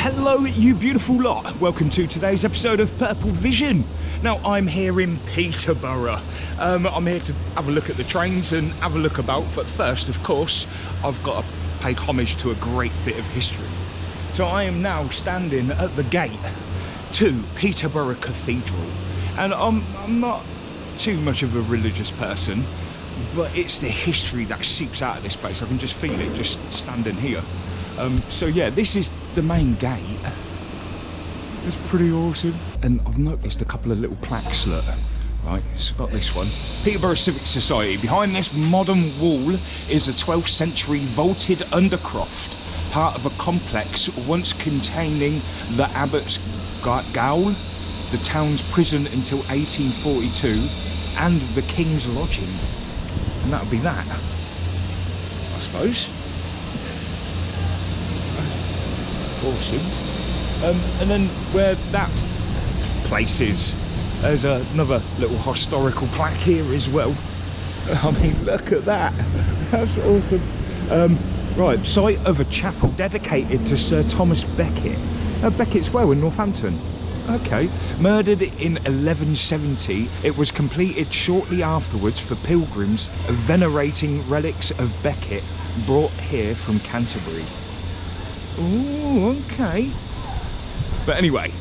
Hello you beautiful lot, welcome to today's episode of Purple Vision. Now I'm here in Peterborough. I'm here to have a look at the trains and have a look about, but first of course I've got to pay homage to a great bit of history. So I am now standing at the gate to Peterborough Cathedral, and I'm not too much of a religious person, but it's the history that seeps out of this place. I can just feel it just standing here. So yeah, this is the main gate. It's pretty awesome. And I've noticed a couple of little plaques, look. Right, it's got this one. Peterborough Civic Society. Behind this modern wall is a 12th century vaulted undercroft, part of a complex once containing the Abbot's Gaol, the town's prison until 1842, and the King's Lodging. And that would be that, I suppose. Awesome. And then where that place is, there's another little historical plaque here as well. I mean, look at that. That's awesome. Right, site of a chapel dedicated to Sir Thomas Becket. Becket's Well in Northampton. Okay. Murdered in 1170, it was completed shortly afterwards for pilgrims venerating relics of Becket brought here from Canterbury. Ooh, okay. But anyway,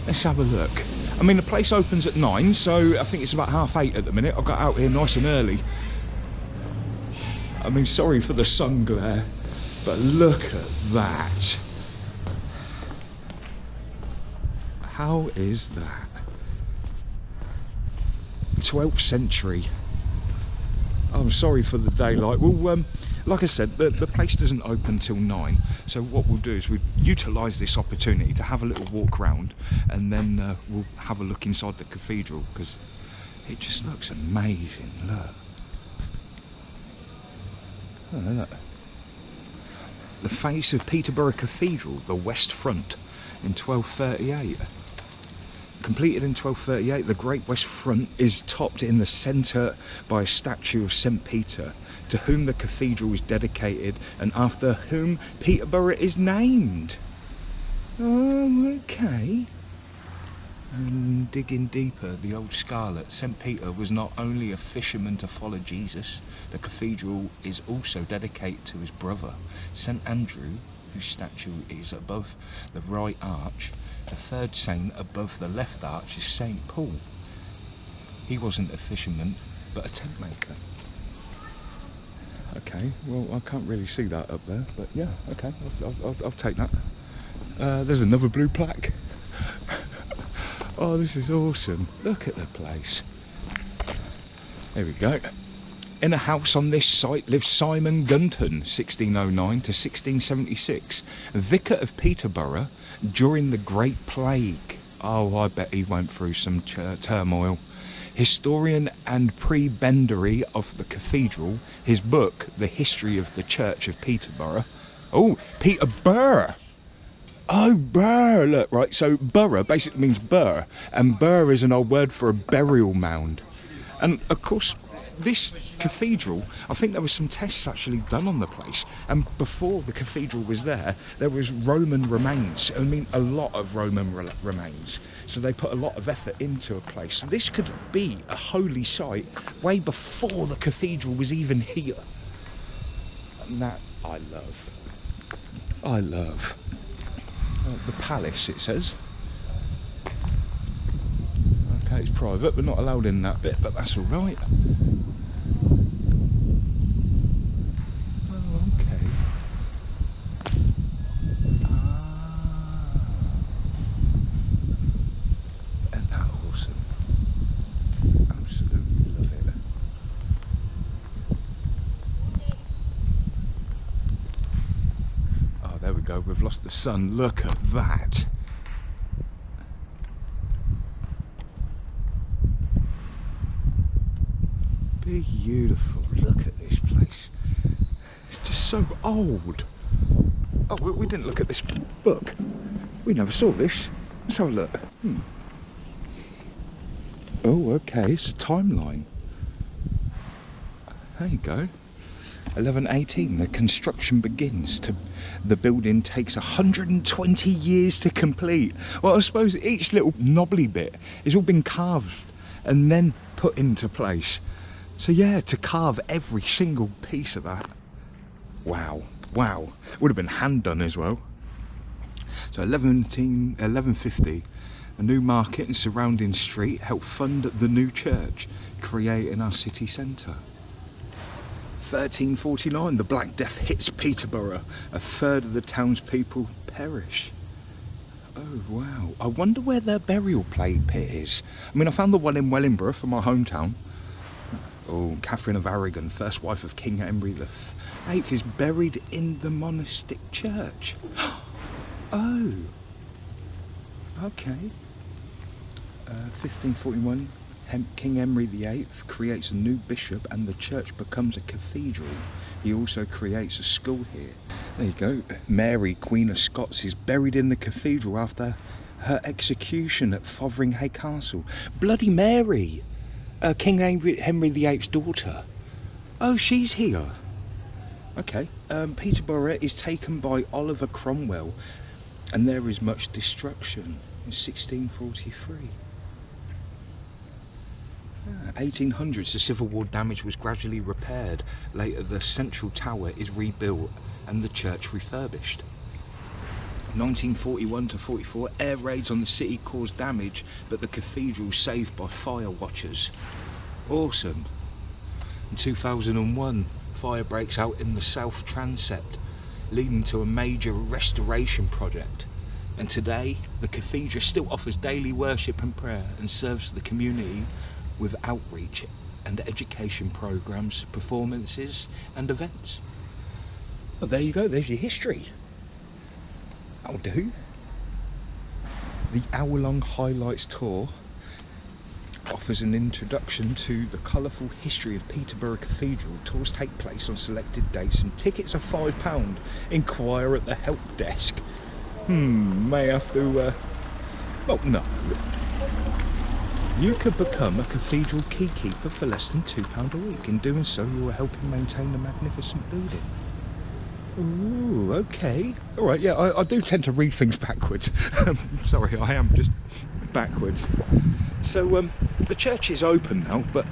let's have a look. I mean, the place opens at 9, so I think it's about 8:30 at the minute. I got out here nice and early. I mean, sorry for the sun glare, but look at that. How is that? 12th century. I'm sorry for the daylight. Well, like I said, the place doesn't open till 9. So what we'll do is we'll utilise this opportunity to have a little walk around, and then we'll have a look inside the cathedral, because it just looks amazing. Look. Oh, look. The face of Peterborough Cathedral, the west front, in 1238. Completed in 1238, the Great West Front is topped in the centre by a statue of St Peter, to whom the cathedral is dedicated and after whom Peterborough is named. Oh, okay. And digging deeper, the old Scarlet, St Peter was not only a fisherman to follow Jesus, the cathedral is also dedicated to his brother, St Andrew, whose statue is above the right arch. The third saint above the left arch is St Paul. He wasn't a fisherman, but a tent maker. Okay, well, I can't really see that up there, but yeah, okay, I'll take that. There's another blue plaque. Oh, this is awesome. Look at the place. There we go. In a house on this site lived Simon Gunton, 1609 to 1676, vicar of Peterborough during the Great Plague. Oh, I bet he went through some turmoil. Historian and prebendary of the cathedral, his book, The History of the Church of Peterborough. Oh, Peterborough! Oh, burr, look, right, so borough basically means burr, and burr is an old word for a burial mound. And of course, this cathedral, I think there was some tests actually done on the place, and before the cathedral was there was Roman remains. I mean, a lot of Roman remains. So they put a lot of effort into a place. So this could be a holy site way before the cathedral was even here. And that I love. I love. The palace, it says. Okay, it's private, we're not allowed in that bit, but that's all right. Oh, okay. Isn't that awesome? Absolutely love it. Oh, there we go, we've lost the sun. Look at that. Beautiful. Look at this place. It's just so old. Oh, we didn't look at this book. We never saw this. Let's have a look. Oh, okay. It's a timeline. There you go. 1118, the construction begins. The building takes 120 years to complete. Well, I suppose each little knobbly bit has all been carved and then put into place. So yeah, to carve every single piece of that. Wow, wow. Would have been hand done as well. So 1150, a new market and surrounding street helped fund the new church, creating our city centre. 1349, the Black Death hits Peterborough. A third of the townspeople perish. Oh wow, I wonder where their burial pit is. I mean, I found the one in Wellingborough from my hometown. Oh, Catherine of Aragon, first wife of King Henry VIII, is buried in the monastic church. Oh, okay. 1541, King Henry VIII creates a new bishop and the church becomes a cathedral. He also creates a school here. There you go. Mary, Queen of Scots, is buried in the cathedral after her execution at Fotheringhay Castle. Bloody Mary! King Henry VIII's daughter. Oh, she's here. Okay. Peterborough is taken by Oliver Cromwell and there is much destruction in 1643. 1800s, the Civil War damage was gradually repaired. Later, the central tower is rebuilt and the church refurbished. 1941 to 44, air raids on the city caused damage, but the cathedral saved by fire watchers. Awesome. In 2001, fire breaks out in the South Transept, leading to a major restoration project. And today, the cathedral still offers daily worship and prayer and serves the community with outreach and education programs, performances and events. Well, there you go, there's your history. That'll do. The hour-long highlights tour offers an introduction to the colourful history of Peterborough Cathedral. Tours take place on selected dates and tickets are £5. Inquire at the help desk. May have to, well, no. You could become a cathedral keykeeper for less than £2 a week. In doing so, you are helping maintain the magnificent building. Ooh, okay. All right, yeah, I do tend to read things backwards. Sorry, I am just backwards. So, the church is open now, but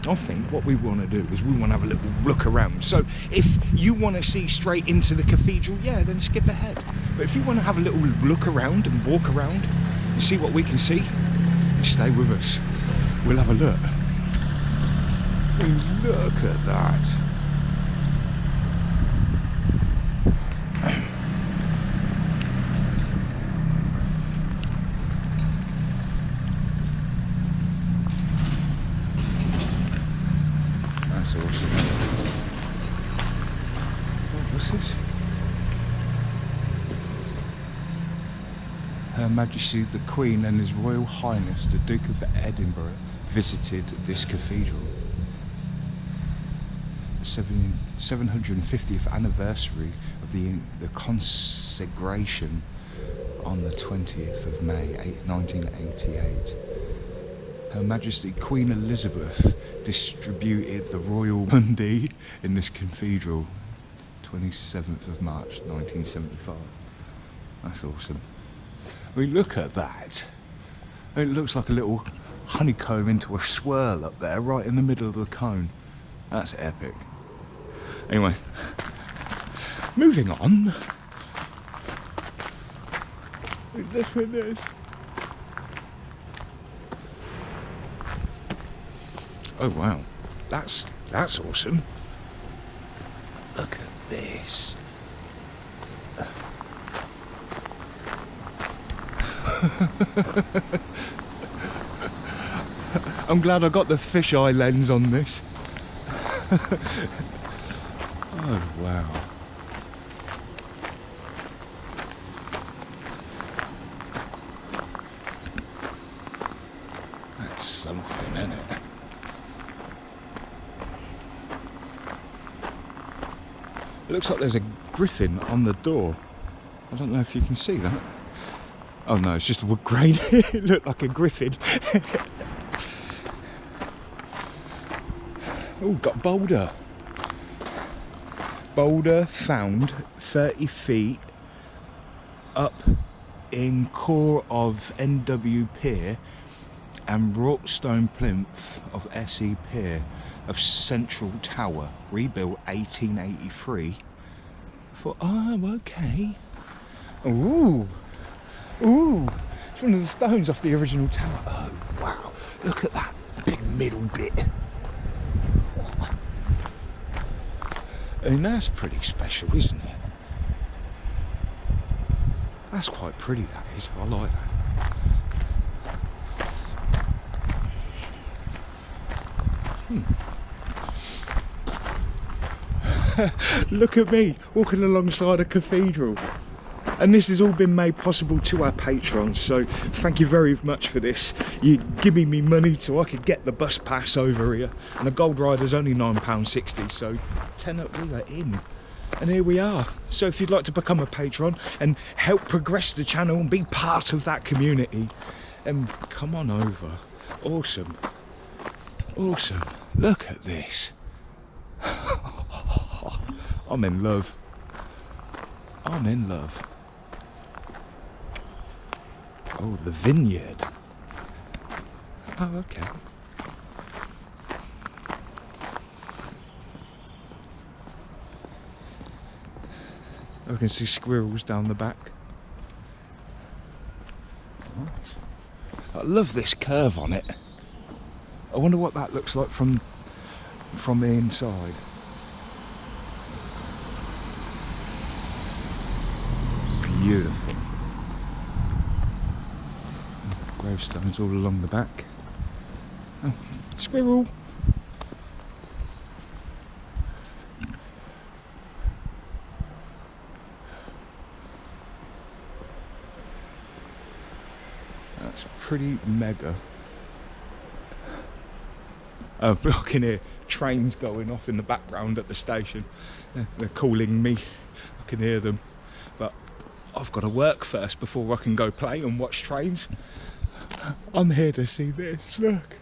I think what we want to do is we want to have a little look around. So, if you want to see straight into the cathedral, yeah, then skip ahead. But if you want to have a little look around and walk around and see what we can see, stay with us. We'll have a look. Look at that. That's awesome. What's this? Her Majesty the Queen and His Royal Highness the Duke of Edinburgh visited this cathedral. The 750th anniversary of the consecration on the 20th of May 1988. Her Majesty Queen Elizabeth distributed the Royal Monday in this cathedral 27th of March 1975. That's awesome. I mean, look at that. It looks like a little honeycomb into a swirl up there, right in the middle of the cone. That's epic. Anyway, moving on. Look at this. Oh wow, that's awesome. Look at this. I'm glad I got the fisheye lens on this. Oh wow. That's something, isn't it? It looks like there's a griffin on the door. I don't know if you can see that. Oh no, it's just a wood grain. It looked like a griffin. Oh, got boulder. boulder found 30 feet up in core of NW Pier and wrought stone plinth of SE Pier of Central Tower, rebuilt 1883. Oh, okay. Ooh, it's one of the stones off the original tower. Oh, wow, look at that big middle bit. I mean, that's pretty special, isn't it? That's quite pretty, that is. I like that. Look at me walking alongside a cathedral, and this has all been made possible to our patrons, so thank you very much for this. You're giving me money so I could get the bus pass over here, and the Gold Rider's only £9.60, so tenner we are in. And here we are. So if you'd like to become a patron and help progress the channel and be part of that community, then come on over. Awesome. Awesome. Look at this. I'm in love. I'm in love. Oh, the vineyard. Oh, okay. I can see squirrels down the back. Nice. I love this curve on it. I wonder what that looks like from the inside. Beautiful. Gravestones all along the back. Oh, squirrel. That's pretty mega. I can hear trains going off in the background at the station. They're calling me. I can hear them. But I've got to work first before I can go play and watch trains. I'm here to see this. Look.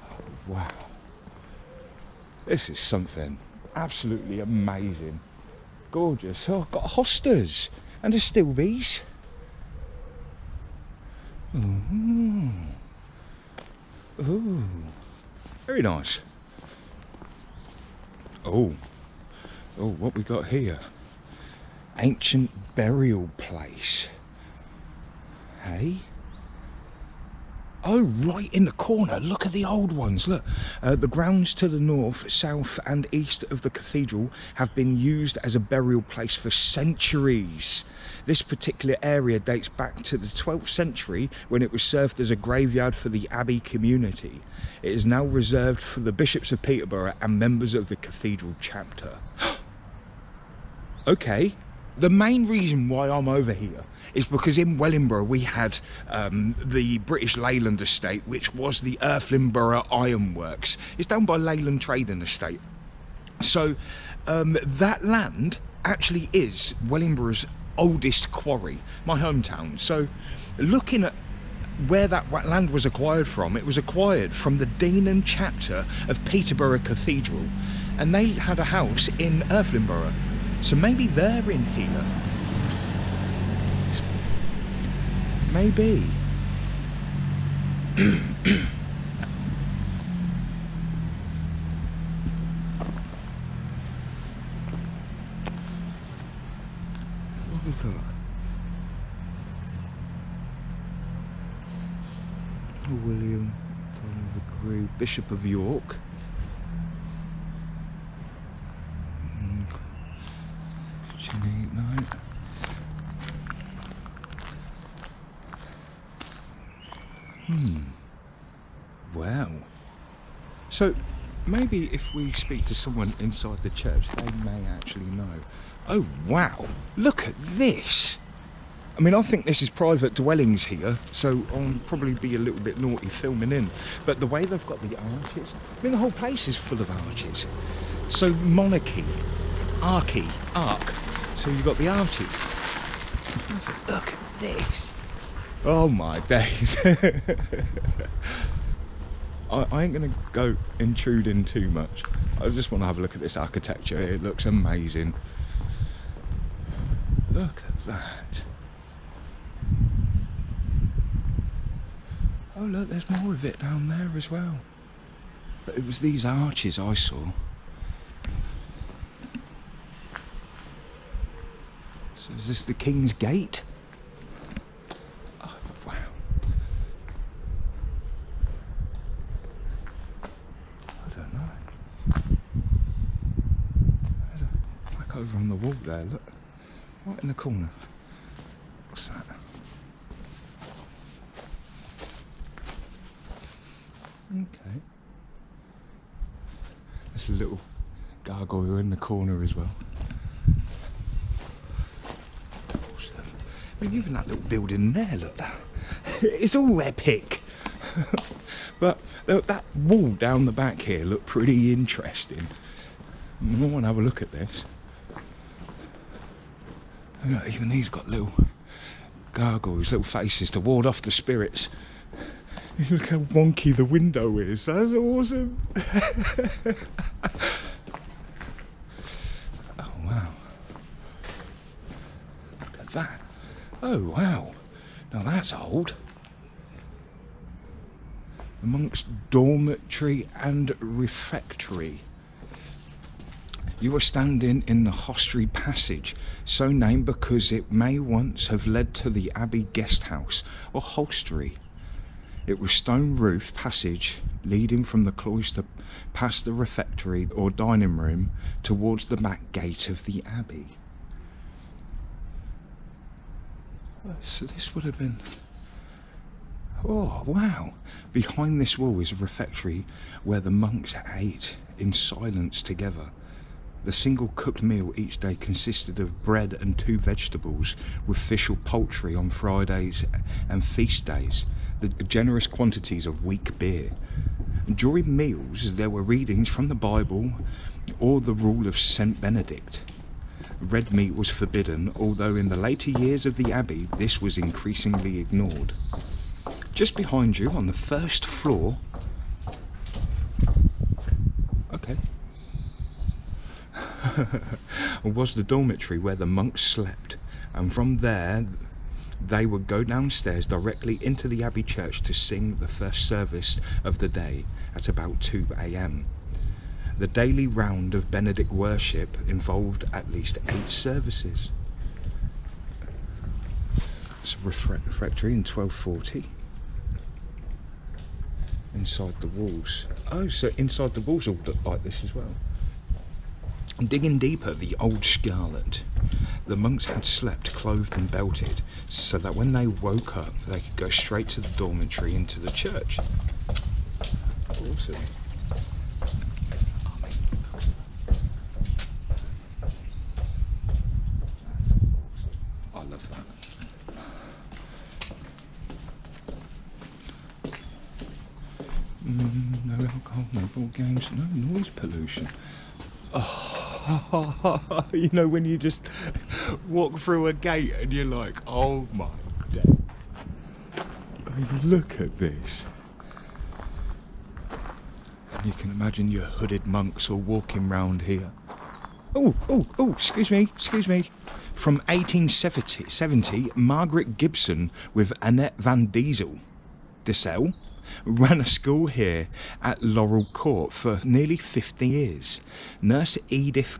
Oh, wow. This is something absolutely amazing. Gorgeous. Oh, I've got hostas and a Stilbees. Ooh. Ooh. Very nice. Oh. Oh, what we got here? Ancient burial place. Hey? Oh, right in the corner. Look at the old ones. Look, the grounds to the north, south and east of the cathedral have been used as a burial place for centuries. This particular area dates back to the 12th century when it was served as a graveyard for the abbey community. It is now reserved for the bishops of Peterborough and members of the cathedral chapter. Okay. The main reason why I'm over here is because in Wellingborough we had the British Leyland Estate, which was the Irthlinborough Iron Works. It's down by Leyland Trading Estate. So that land actually is Wellingborough's oldest quarry, my hometown. So looking at where that land was acquired from, it was acquired from the Deanham chapter of Peterborough Cathedral, and they had a house in Irthlinborough. So maybe they're in here. Maybe. What have we got? William Thomas Bishop of York. Wow. So maybe if we speak to someone inside the church, they may actually know. Oh wow, look at this. I mean, I think this is private dwellings here, so I'll probably be a little bit naughty filming in. But the way they've got the arches, I mean, the whole place is full of arches. So monarchy, archy, arc. So you've got the arches. Look at this. Oh my days. I ain't gonna go intruding too much, I just want to have a look at this architecture. It looks amazing. Look at that. Oh look, there's more of it down there as well. But it was these arches I saw. So is this the King's Gate? Oh wow. I don't know. There's a plaque over on the wall there, look. Right in the corner. What's that? Okay. There's a little gargoyle in the corner as well. Awesome. I mean, even that little building there, look, that. It's all epic. But that wall down the back here looked pretty interesting. I want to have a look at this. Look, even he's got little gargoyles, little faces to ward off the spirits. Look how wonky the window is. That's awesome. Oh wow. Look at that. Oh wow. Now that's old. The monk's dormitory and refectory. You are standing in the hostelry passage, so named because it may once have led to the abbey guest house or hostelry. It was stone-roofed passage leading from the cloister past the refectory or dining room towards the back gate of the abbey. So this would have been... Oh wow! Behind this wall is a refectory where the monks ate in silence together. The single cooked meal each day consisted of bread and 2 vegetables with fish or poultry on Fridays and feast days. The generous quantities of weak beer. During meals there were readings from the Bible or the rule of St. Benedict. Red meat was forbidden, although in the later years of the abbey this was increasingly ignored. Just behind you on the first floor, okay, was the dormitory where the monks slept, and from there they would go downstairs directly into the abbey church to sing the first service of the day at about 2 a.m. The daily round of Benedict worship involved at least 8 services. It's a refectory in 1240. Inside the walls. Oh, so inside the walls all look like this as well. Digging deeper, the old Scarlet. The monks had slept, clothed and belted, so that when they woke up, they could go straight to the dormitory into the church. Awesome. I love that. No alcohol, no board games, no noise pollution. Oh, you know when you just walk through a gate and you're like, oh my day. I mean, look at this. You can imagine your hooded monks all walking round here. Oh, excuse me. From 1870, Margaret Gibson with Annette Van Diesel ran a school here at Laurel Court for nearly 50 years. Nurse Edith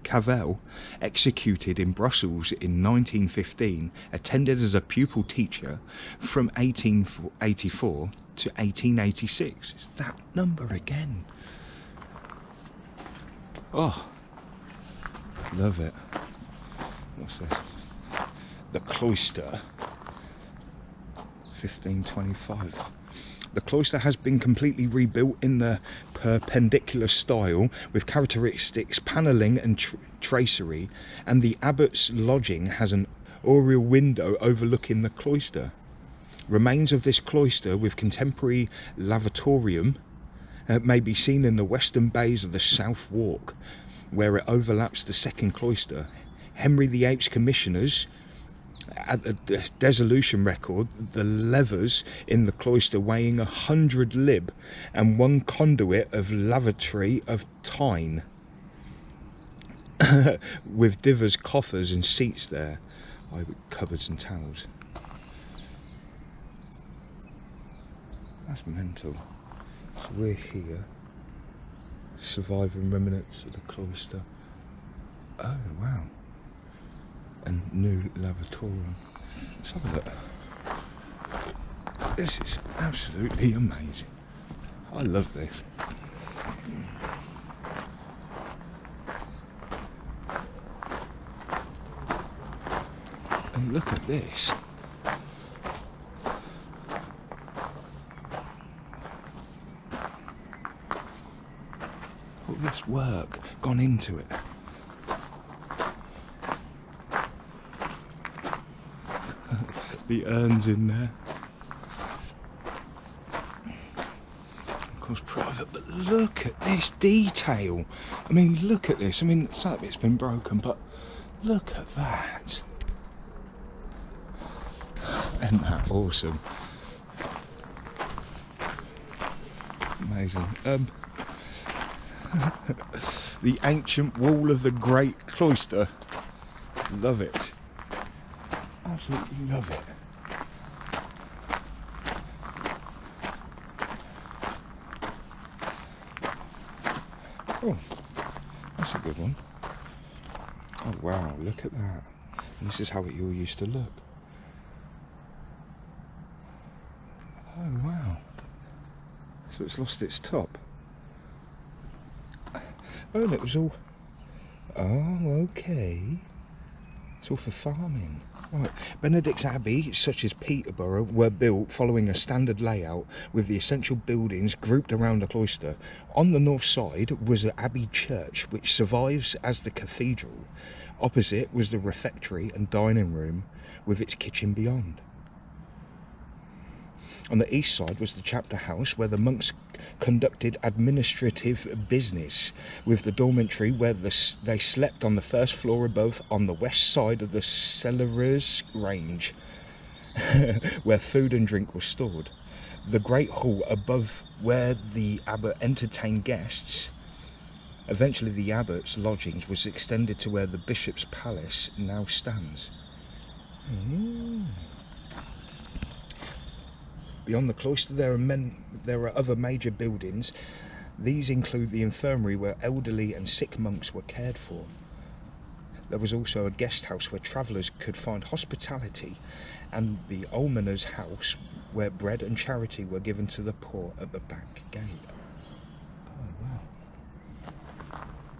Cavell, executed in Brussels in 1915, attended as a pupil teacher from 1884 to 1886. It's that number again. Oh, love it. What's this? The Cloister, 1525. The cloister has been completely rebuilt in the Perpendicular style with characteristics panelling and tracery, and the abbot's lodging has an oriel window overlooking the cloister. Remains of this cloister with contemporary lavatorium may be seen in the western bays of the South Walk, where it overlaps the second cloister. Henry VIII's commissioners at the dissolution record, the levers in the cloister weighing 100 lib and 1 conduit of lavatory of Tyne, with divers, coffers and seats there, with cupboards and towels. That's mental. So we're here, surviving remnants of the cloister. Oh wow. And new lavatorium. Let's have a look. This is absolutely amazing. I love this. And look at this. All this work gone into it. The urns in there. Of course private, but look at this detail. I mean, look at this. I mean, some of it's been broken, but look at that. Isn't that awesome? Amazing. The ancient wall of the Great Cloister. Love it. Absolutely love it. Oh, that's a good one. Oh wow, look at that. And this is how it all used to look. Oh wow. So it's lost its top. Oh, and it was all... Oh, okay. It's all for farming. Right. Benedict's Abbey, such as Peterborough, were built following a standard layout with the essential buildings grouped around the cloister. On the north side was an Abbey church, which survives as the cathedral. Opposite was the refectory and dining room, with its kitchen beyond. On the east side was the chapter house, where the monks conducted administrative business, with the dormitory where they slept on the first floor above, on the west side of the Cellarers Range, where food and drink were stored. The great hall above, where the abbot entertained guests. Eventually the abbot's lodgings was extended to where the bishop's palace now stands. Beyond the cloister there are other major buildings. These include the infirmary where elderly and sick monks were cared for. There was also a guest house where travellers could find hospitality, and the almoner's house where bread and charity were given to the poor at the back gate. Oh wow.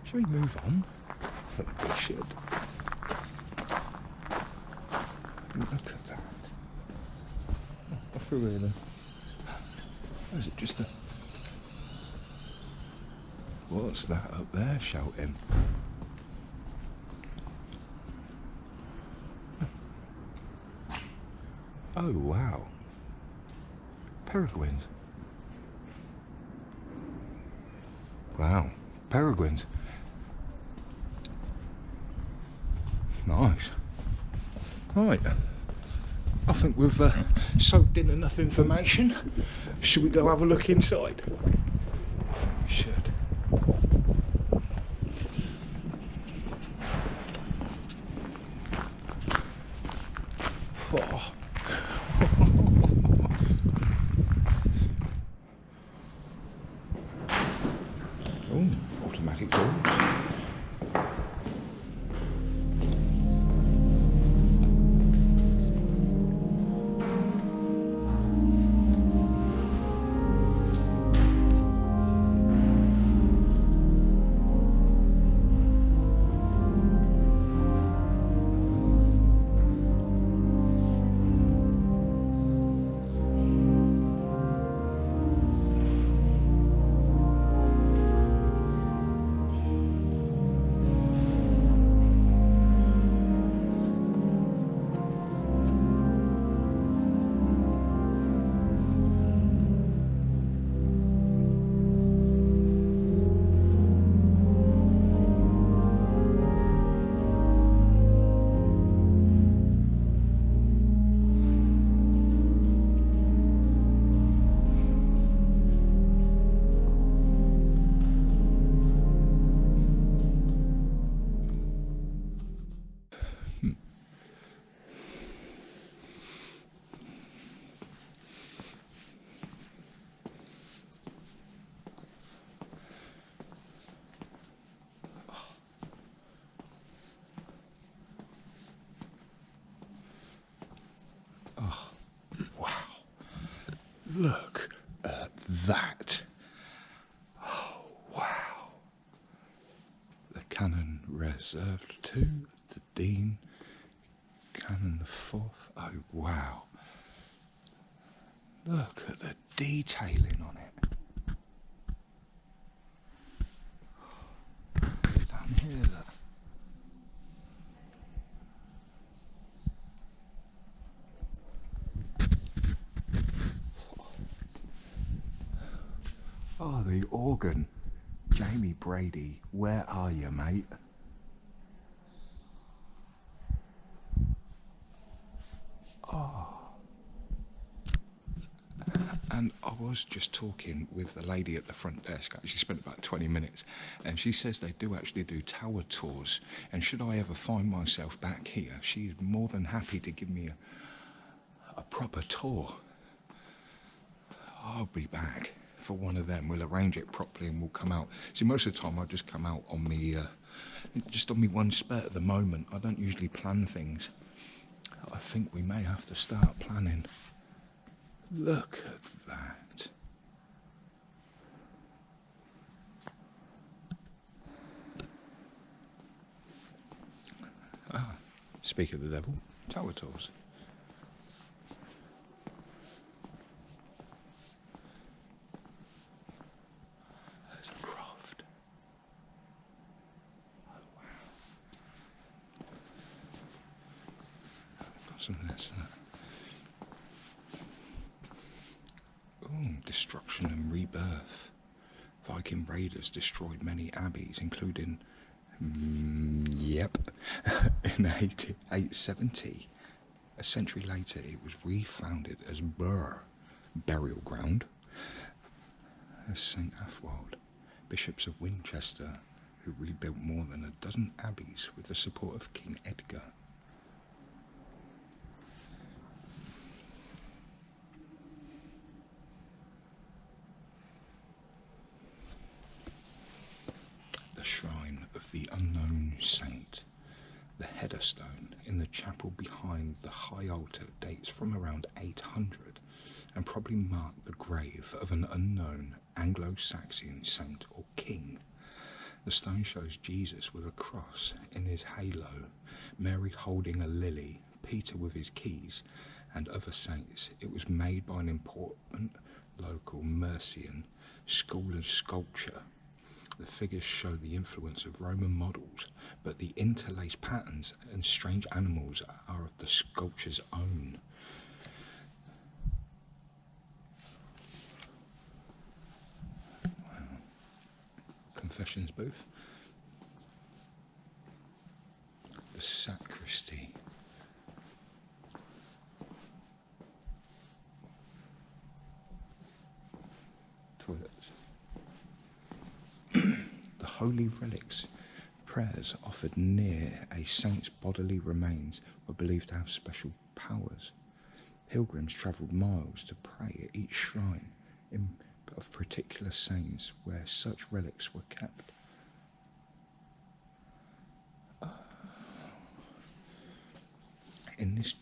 Shall we move on? I think we should. Look at that. Really? Or is it just a... What's that up there shouting? Oh wow. Peregrines. Wow. Peregrines. Nice. Right. I think we've soaked in enough information. Should we go have a look inside? We should. Oh. Oh, automatic doors. Look at that. Oh, wow. The Canon Reserved 2, the Dean, Canon the 4th. Oh, wow. Look at the detailing on it. Down here, look. Oh, the organ. Jamie Brady, where are you, mate? And I was just talking with the lady at the front desk. She spent about 20 minutes, and she says they do actually do tower tours. And should I ever find myself back here, she's more than happy to give me a proper tour. I'll be back for one of them. We'll arrange it properly and we'll come out. See, most of the time I just come out on me, just on me one spurt at the moment. I don't usually plan things. I think we may have to start planning. Look at that. Ah, speak of the devil, tower tours. There's a croft. Oh, wow. Got some of this. Destruction and rebirth. Viking raiders destroyed many abbeys, including, yep, in 870. A century later, it was refounded as Burr burial ground, as St. Athwold, bishops of Winchester, who rebuilt more than a dozen abbeys with the support of King Edgar. Shrine of the unknown saint. The header stone in the chapel behind the high altar dates from around 800 and probably marked the grave of an unknown Anglo-Saxon saint or king. The stone shows Jesus with a cross in his halo, Mary holding a lily, Peter with his keys, and other saints. It was made by an important local Mercian school of sculpture. The figures show the influence of Roman models, but the interlaced patterns and strange animals are of the sculpture's own. Wow. Confessions booth. The sacristy. Toilets. The holy relics, prayers offered near a saint's bodily remains, were believed to have special powers. Pilgrims travelled miles to pray at each shrine of particular saints where such relics were kept. In this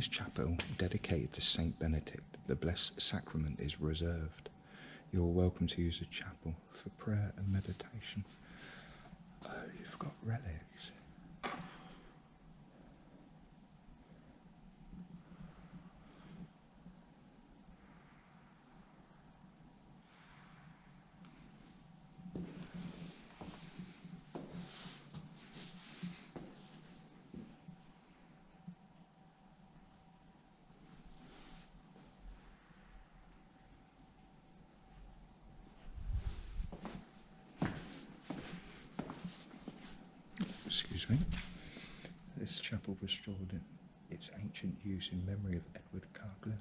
chapel dedicated to Saint Benedict, the Blessed Sacrament is reserved. You're welcome to use the chapel for prayer and meditation. Oh, you've got relics. Excuse me. This chapel restored in its ancient use in memory of Edward Carglin.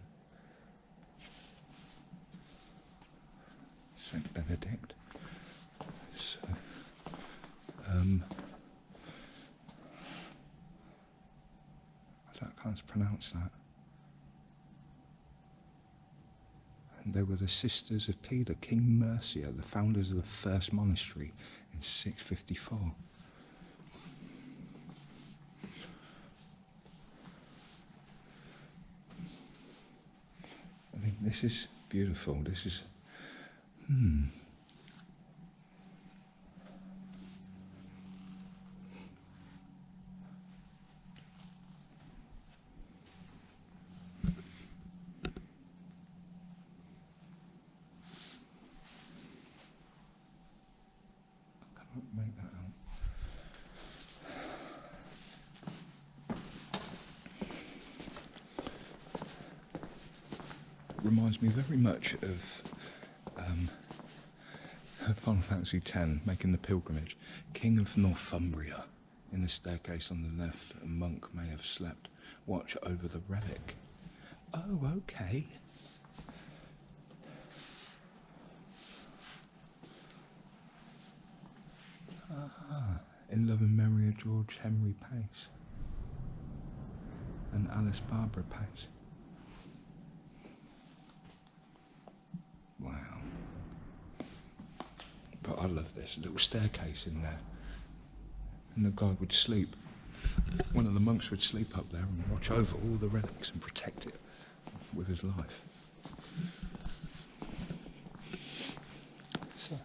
Saint Benedict. So, I can't pronounce that. And they were the sisters of Peter, King Mercia, the founders of the first monastery in 654. I think this is beautiful. This is, I can't make that out. Reminds me very much of Final Fantasy X, making the pilgrimage. King of Northumbria. In the staircase on the left, a monk may have slept. Watch over the relic. Oh, okay. In love and memory of George Henry Pace and Alice Barbara Pace. Wow. But I love this little staircase in there. And the guy would sleep. One of the monks would sleep up there and watch over all the relics and protect it with his life. So,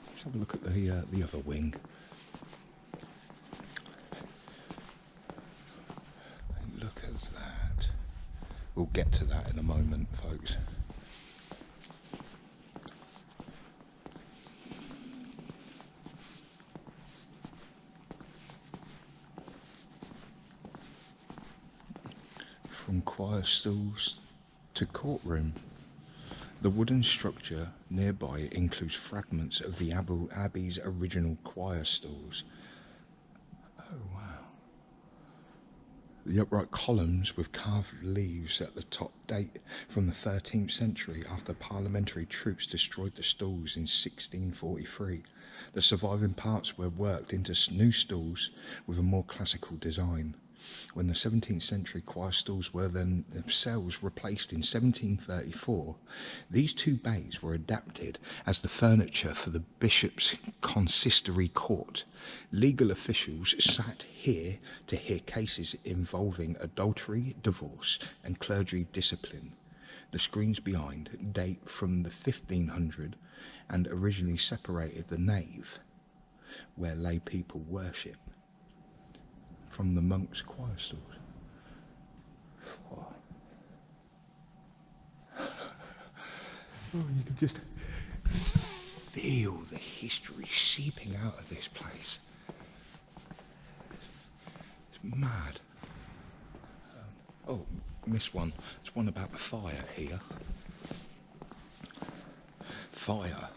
let's have a look at the other wing. And look at that. We'll get to that in a moment, folks. From choir stalls to courtroom. The wooden structure nearby includes fragments of the Abbey's original choir stalls. Oh wow. The upright columns with carved leaves at the top date from the 13th century after parliamentary troops destroyed the stalls in 1643. The surviving parts were worked into new stalls with a more classical design. When the 17th century choir stalls were then themselves replaced in 1734, these two bays were adapted as the furniture for the bishop's consistory court. Legal officials sat here to hear cases involving adultery, divorce, and clergy discipline. The screens behind date from the 1500s and originally separated the nave, where lay people worship, from the monks' choir stalls. Oh. Oh, you can just feel the history seeping out of this place. It's mad. Oh, missed one. There's one about the fire here. Fire.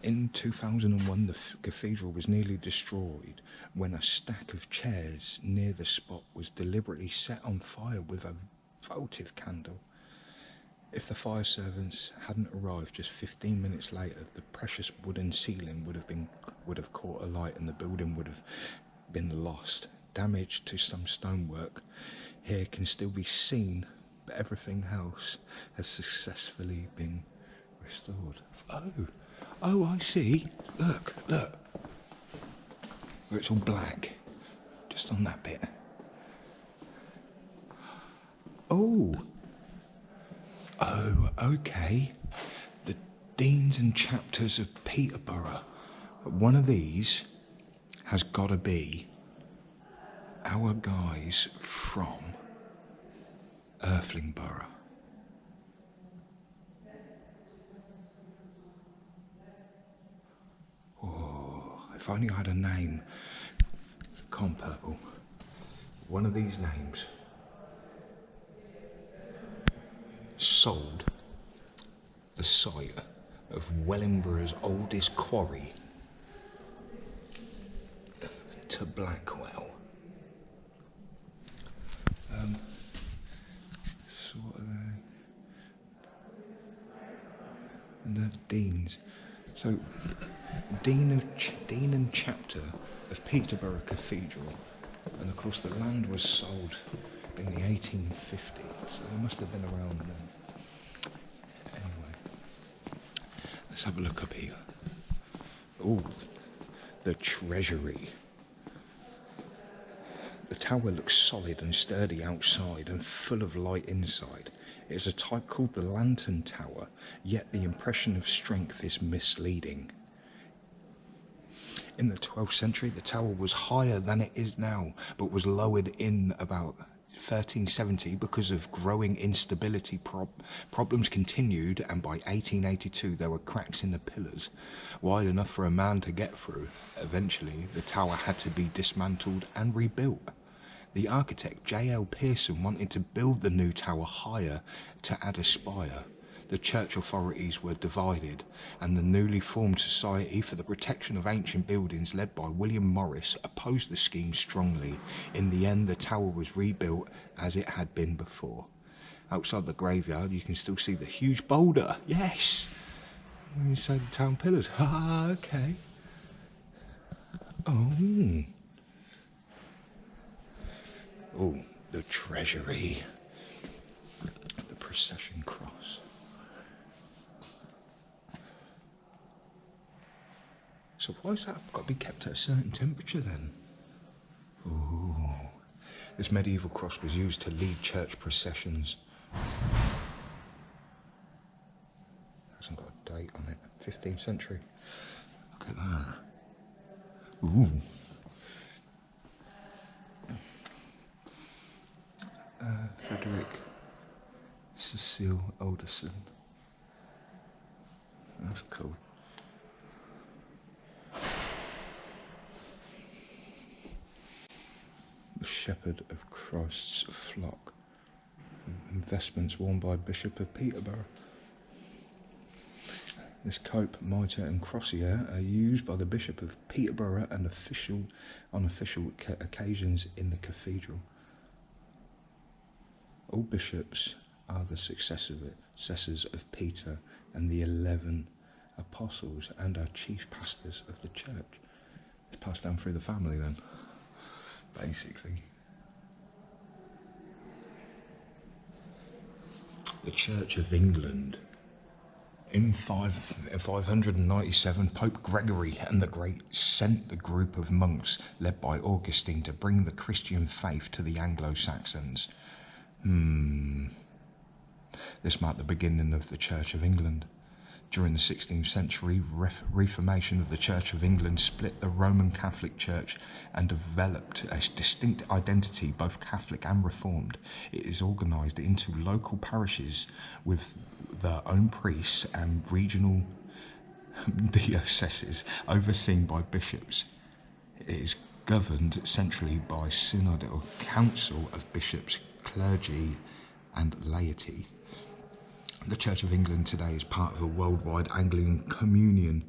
In 2001, the cathedral was nearly destroyed when a stack of chairs near the spot was deliberately set on fire with a votive candle. If the fire servants hadn't arrived just 15 minutes later, the precious wooden ceiling would have caught alight and the building would have been lost. Damage to some stonework here can still be seen, but everything else has successfully been restored. Oh, I see. Look. Where it's all black. Just on that bit. Oh, okay. The deans and chapters of Peterborough. One of these has got to be our guys from Irthlingborough. If only I had a name. Con Purple. One of these names sold the site of Wellingboroug's oldest quarry to Blackwell. So what are they? And the deans. So, Dean and Chapter of Peterborough Cathedral, and of course the land was sold in the 1850s, so they must have been around then. Anyway, let's have a look up here. Oh, the treasury. The tower looks solid and sturdy outside and full of light inside. It is a type called the Lantern Tower, yet the impression of strength is misleading. In the 12th century, the tower was higher than it is now, but was lowered in about 1370 because of growing instability. Problems continued, and by 1882 there were cracks in the pillars, wide enough for a man to get through. Eventually, the tower had to be dismantled and rebuilt. The architect J.L. Pearson wanted to build the new tower higher to add a spire. The church authorities were divided, and the newly formed Society for the Protection of Ancient Buildings, led by William Morris, opposed the scheme strongly. In the end, the tower was rebuilt as it had been before. Outside the graveyard, you can still see the huge boulder. Yes! When you say the town pillars. Ah, okay. Oh. Oh, the treasury. The procession cross. So why has that got to be kept at a certain temperature then? Ooh. This medieval cross was used to lead church processions. Hasn't got a date on it. 15th century. Look at that. Ooh. Frederick Cecil Alderson. That's cool. The Shepherd of Christ's Flock. Investments worn by Bishop of Peterborough. This cope, mitre and crossier are used by the Bishop of Peterborough and on official occasions in the cathedral. All bishops are the successors of Peter and the 11 apostles and are chief pastors of the church. It's passed down through the family then, basically. The Church of England. In 597, Pope Gregory and the Great sent the group of monks led by Augustine to bring the Christian faith to the Anglo-Saxons. This marked the beginning of the Church of England. During the 16th century, Reformation of the Church of England split the Roman Catholic Church and developed a distinct identity, both Catholic and Reformed. It is organised into local parishes with their own priests and regional dioceses overseen by bishops. It is governed centrally by synod or council of bishops, clergy and laity. The Church of England today is part of a worldwide Anglican communion.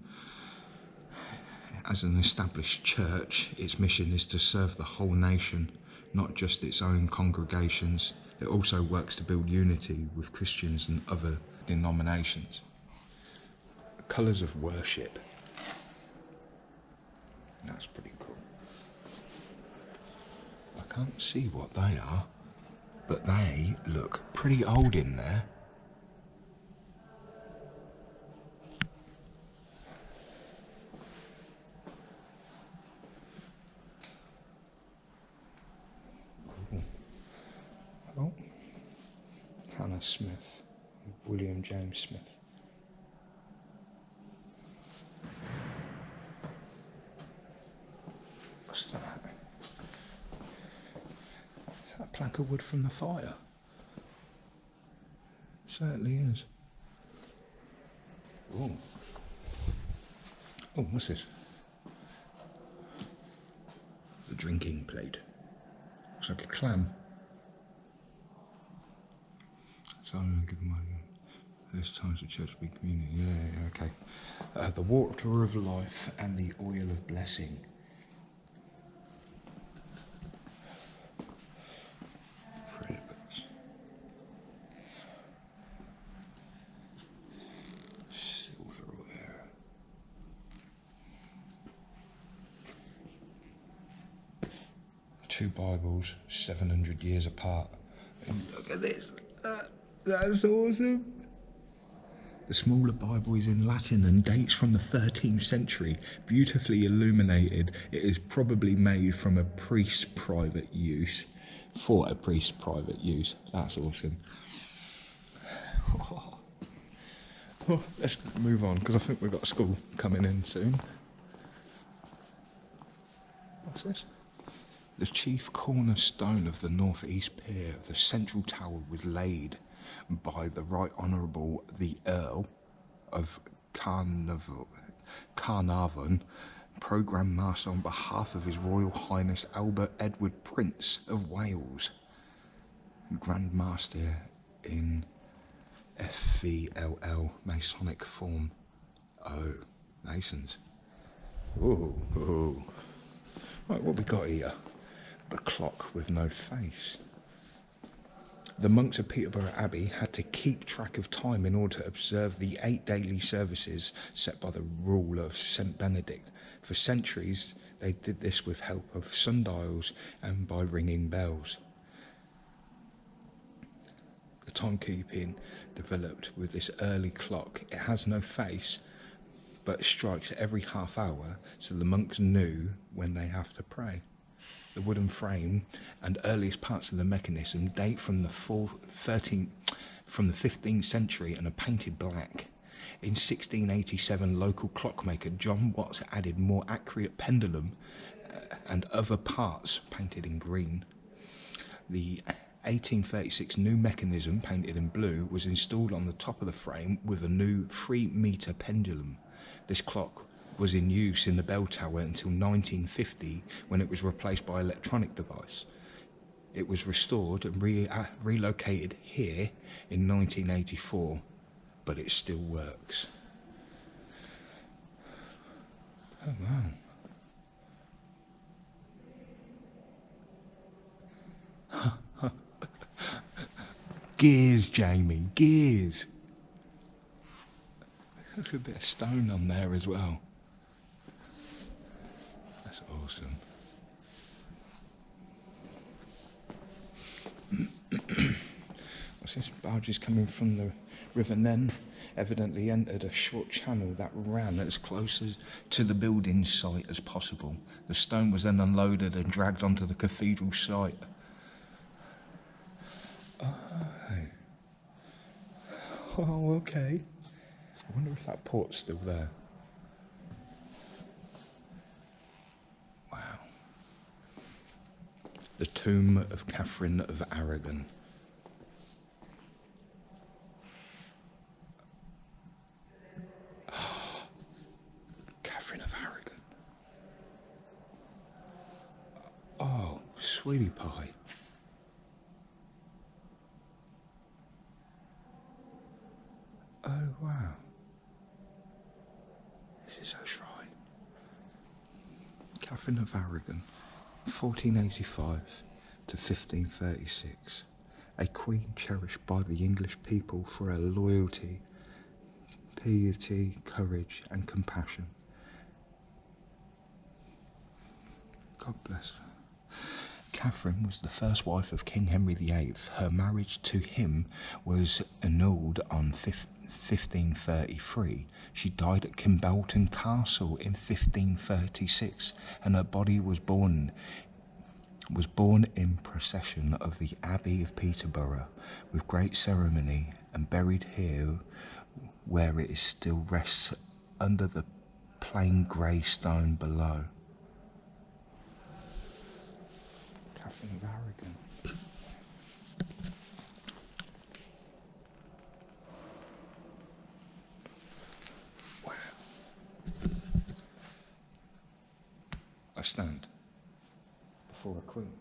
As an established church, its mission is to serve the whole nation, not just its own congregations. It also works to build unity with Christians and other denominations. Colours of worship. That's pretty cool. I can't see what they are, but they look pretty old in there. Oh, Hannah Smith, William James Smith. What's that? Is that a plank of wood from the fire? It certainly is. Oh. Oh, what's this? The drinking plate. Looks like a clam. So I'm going to give my first times of church big community. Yeah, okay. The water of life and the oil of blessing. Prayer books. Silverware. Two Bibles, 700 years apart. And look at this. That's awesome. The smaller Bible is in Latin and dates from the 13th century. Beautifully illuminated, it is probably made from a priest's private use. For a priest's private use. That's awesome. Oh, let's move on because I think we've got school coming in soon. What's this? The chief cornerstone of the northeast pier of the central tower was laid by the Right Honourable the Earl of Carnarvon, Programme Master on behalf of His Royal Highness Albert Edward Prince of Wales, Grand Master in FVLL Masonic form. Oh, Masons. Oh. Right, what we got here? The clock with no face. The monks of Peterborough Abbey had to keep track of time in order to observe the 8 daily services set by the rule of St. Benedict. For centuries, they did this with help of sundials and by ringing bells. The timekeeping developed with this early clock. It has no face, but strikes every half hour, so the monks knew when they have to pray. The wooden frame and earliest parts of the mechanism date from the 15th century and are painted black. In 1687, local clockmaker John Watts added more accurate pendulum and other parts painted in green. The 1836 new mechanism, painted in blue, was installed on the top of the frame with a new 3-metre pendulum. This clock was in use in the bell tower until 1950, when it was replaced by an electronic device. It was restored and relocated here in 1984, but it still works. Oh wow. Gears, Jamie, gears. Look at a bit of stone on there as well. That's awesome. What's this? Barges coming from the River Nen evidently entered a short channel that ran as close to the building site as possible. The stone was then unloaded and dragged onto the cathedral site. Oh, okay. I wonder if that port's still there. Wow. The tomb of Catherine of Aragon. Catherine of Aragon. Oh, sweetie pie. Oh, wow. This is her shrine. Catherine of Aragon, 1485 to 1536. A queen cherished by the English people for her loyalty, piety, courage and compassion. God bless her. Catherine was the first wife of King Henry VIII. Her marriage to him was annulled on 1533. She died at Kimbolton Castle in 1536, and her body was borne in procession of the Abbey of Peterborough with great ceremony and buried here where it still rests under the plain grey stone below. Catherine of Aragon. Wow. I stand before a queen.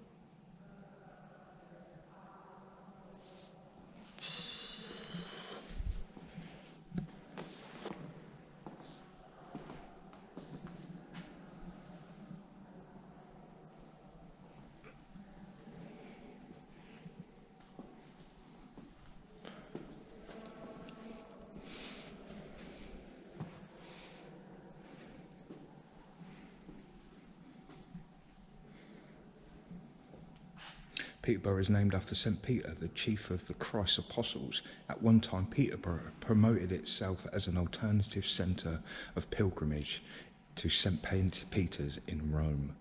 Peterborough is named after St. Peter, the chief of the Christ's apostles. At one time, Peterborough promoted itself as an alternative centre of pilgrimage to St. Peter's in Rome.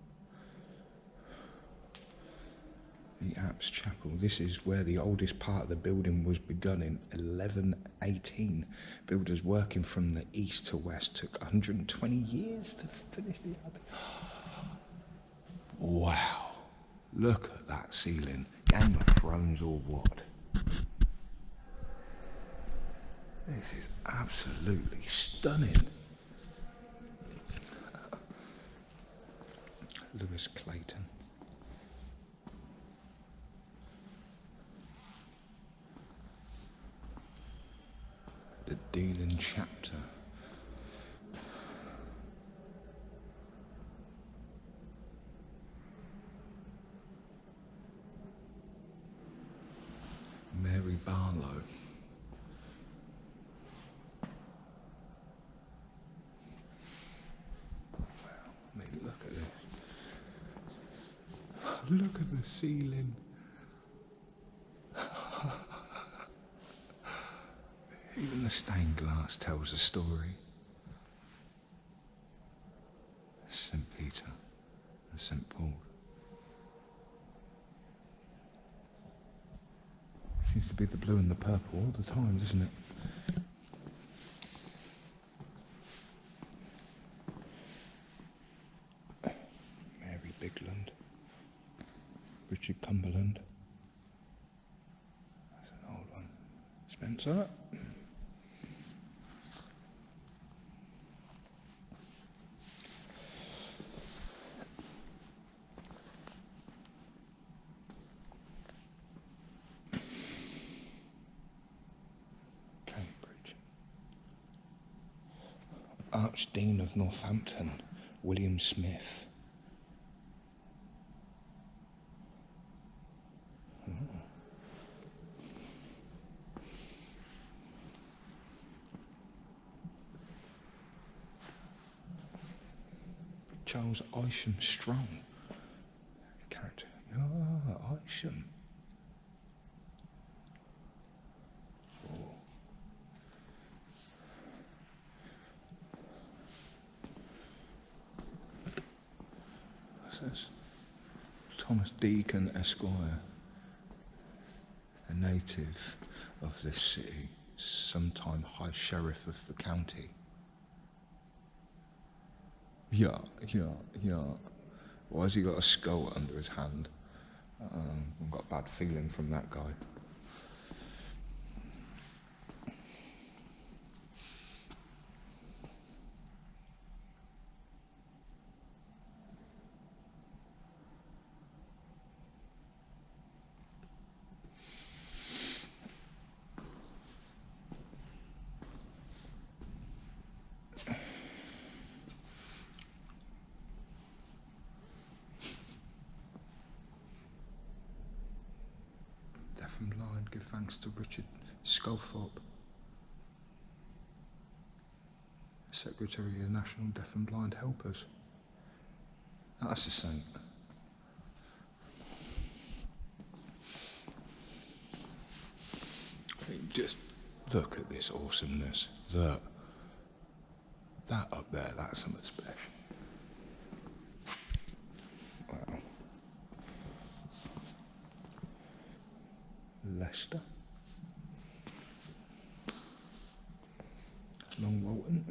The Apse Chapel. This is where the oldest part of the building was begun in 1118. Builders working from the east to west took 120 years to finish the abbey. Wow, look at that ceiling. Game of Thrones or what? This is absolutely stunning. Lewis Clayton. The Dealing Chapter. Mary Barlow. Wow, I mean, look at this. Look at the ceiling. Even the stained glass tells a story. St. Peter and St. Paul. Seems to be the blue and the purple all the time, doesn't it? Mary Bigland. Richard Cumberland. That's an old one. Spencer. Archdean of Northampton, William Smith. Charles Isham Strong. Character. Ah, Isham. This? Thomas Deacon Esquire, a native of this city, sometime High Sheriff of the county. Yeah. Why has he got a skull under his hand? I've got a bad feeling from that guy. Deaf and blind, give thanks to Richard Sculthorpe, Secretary of National Deaf and Blind Helpers. That's a saint. Just look at this awesomeness. That up there, that's something special. Wow. Leicester. Long Walton.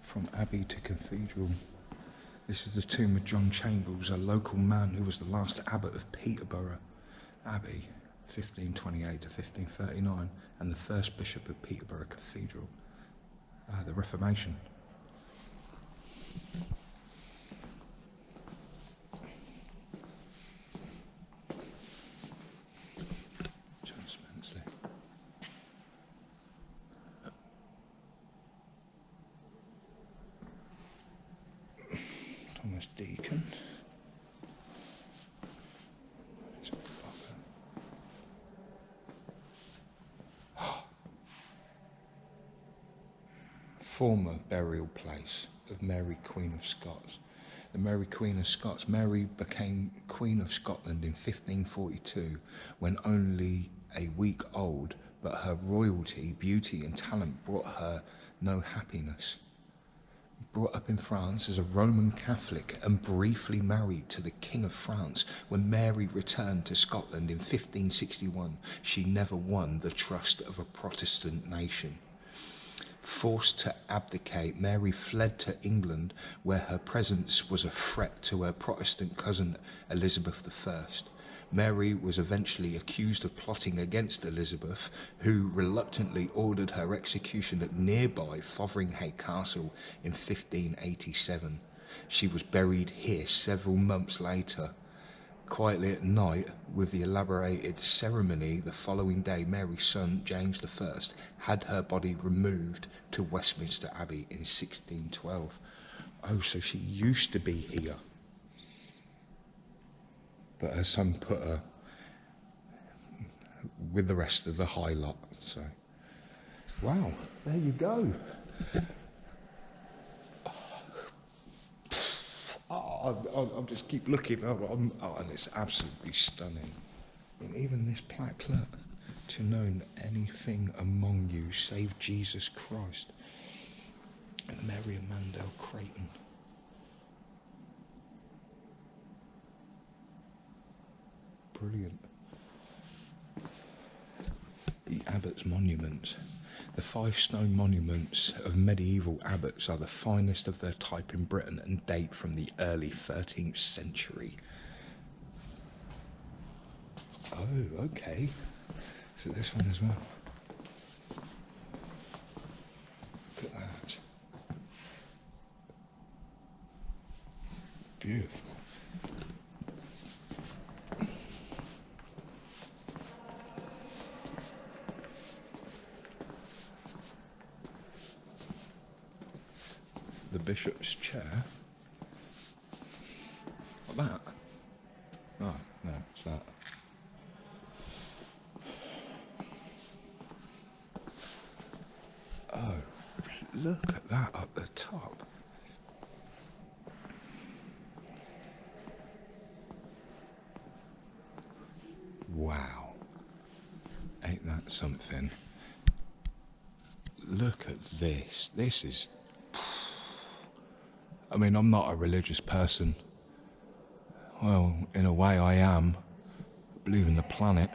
From Abbey to Cathedral. This is the tomb of John Chambers, a local man who was the last abbot of Peterborough Abbey, 1528 to 1539, and the first bishop of Peterborough Cathedral, the Reformation. John Spencer. Thomas Deacon. Former burial place of Mary Queen of Scots. the Mary Queen of Scots. Mary became Queen of Scotland in 1542 when only a week old, but her royalty, beauty and talent brought her no happiness. Brought up in France as a Roman Catholic and briefly married to the King of France, when Mary returned to Scotland in 1561, she never won the trust of a Protestant nation. Forced to abdicate, Mary fled to England, where her presence was a threat to her Protestant cousin Elizabeth I. Mary was eventually accused of plotting against Elizabeth, who reluctantly ordered her execution at nearby Fotheringhay Castle in 1587. She was buried here several months later. Quietly at night, with the elaborated ceremony the following day, Mary's son, James I, had her body removed to Westminster Abbey in 1612. Oh, so she used to be here. But her son put her with the rest of the high lot. So, wow, there you go. I'll just keep looking. And it's absolutely stunning. And even this plaque, look, to know anything among you save Jesus Christ. And Mary Amandel Creighton. Brilliant. The Abbots Monuments. The 5 stone monuments of medieval abbots are the finest of their type in Britain and date from the early 13th century. Oh, okay. So this one as well. Look at that. Beautiful. The bishop's chair. What that? Oh, no, it's that. Oh, look at that up the top. Wow. Ain't that something? Look at this. This is... I mean, I'm not a religious person. Well, in a way I am. I believe in the planet.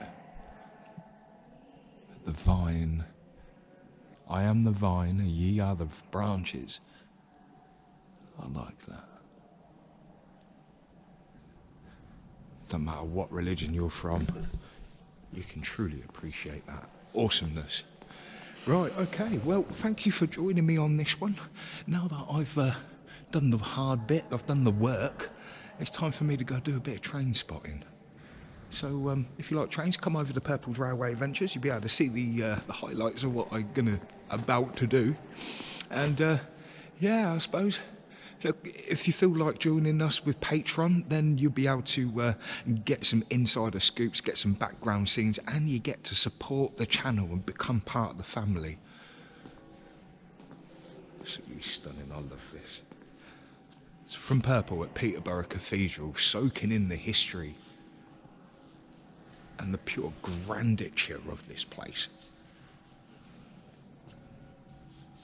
The vine. I am the vine, and ye are the branches. I like that. Doesn't matter what religion you're from, you can truly appreciate that awesomeness. Right, okay, well, thank you for joining me on this one. Now that I've done the hard bit, I've done the work, it's time for me to go do a bit of train spotting. So if you like trains, come over to Purple's Railway Adventures. You'll be able to see the highlights of what I'm about to do. And yeah, I suppose, look, if you feel like joining us with Patreon, then you'll be able to get some insider scoops, get some background scenes, and you get to support the channel and become part of the family. Absolutely stunning, I love this. It's from Purple at Peterborough Cathedral, soaking in the history and the pure grandeur of this place.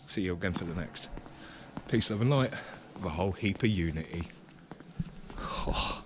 See you again for the next. Peace, love and light, with a whole heap of unity. Oh.